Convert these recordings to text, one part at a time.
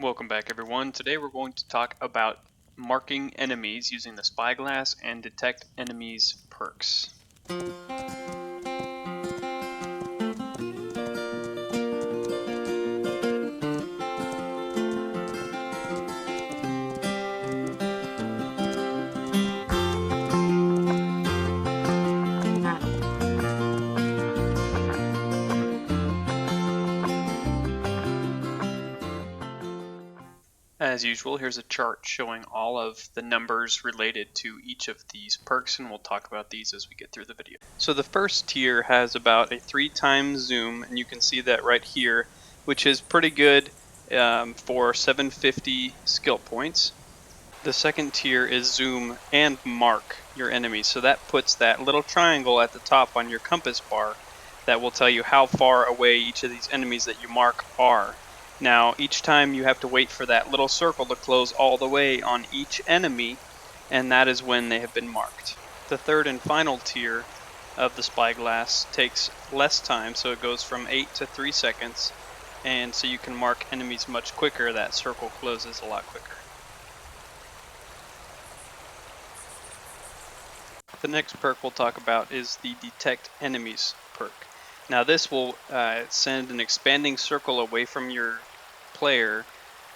Welcome back, everyone. Today we're going to talk about marking enemies using the Spyglass and Detect Enemies perks. As usual, here's a chart showing all of the numbers related to each of these perks, and we'll talk about these as we get through the video. So the first tier has about a 3 times zoom, and you can see that right here, which is pretty good for 750 skill points. The second tier is zoom and mark your enemies. So that puts that little triangle at the top on your compass bar that will tell you how far away each of these enemies that you mark are. Now, each time you have to wait for that little circle to close all the way on each enemy, and that is when they have been marked. The third and final tier of the Spyglass takes less time, so it goes from 8 to 3 seconds, and so you can mark enemies much quicker. That circle closes a lot quicker. The next perk we'll talk about is the Detect Enemies perk. Now this will send an expanding circle away from your player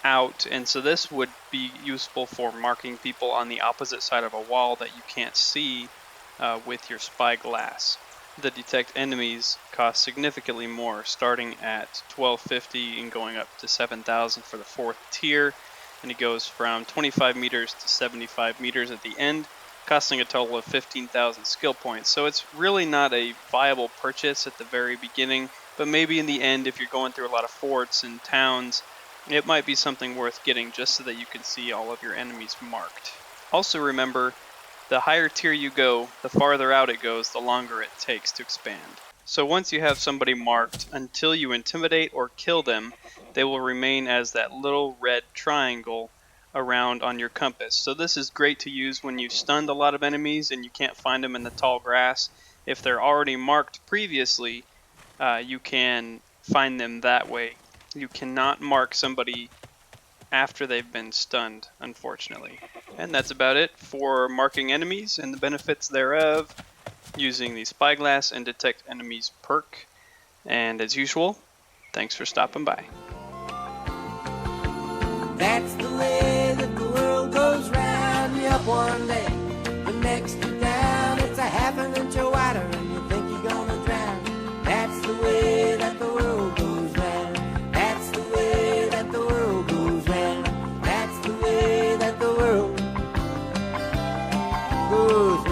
out, and so this would be useful for marking people on the opposite side of a wall that you can't see with your Spyglass. The Detect Enemies cost significantly more, starting at $12.50 and going up to $7,000 for the fourth tier, and it goes from 25 meters to 75 meters at the end, costing a total of 15,000 skill points. So it's really not a viable purchase at the very beginning, but maybe in the end, if you're going through a lot of forts and towns, it might be something worth getting just so that you can see all of your enemies marked. Also remember, the higher tier you go, the farther out it goes, the longer it takes to expand. So once you have somebody marked, until you intimidate or kill them, they will remain as that little red triangle around on your compass. So this is great to use when you've stunned a lot of enemies and you can't find them in the tall grass. If they're already marked previously, you can find them that way. You cannot mark somebody after they've been stunned, unfortunately. And that's about it for marking enemies and the benefits thereof using the Spyglass and Detect Enemies perk. And as usual, thanks for stopping by. That's the way that the world goes round. You're up one day, the next you're down. It's a half an inch wider and you think you're gonna drown. That's the way that the world goes round. That's the way that the world goes round. That's the way that the world goes round.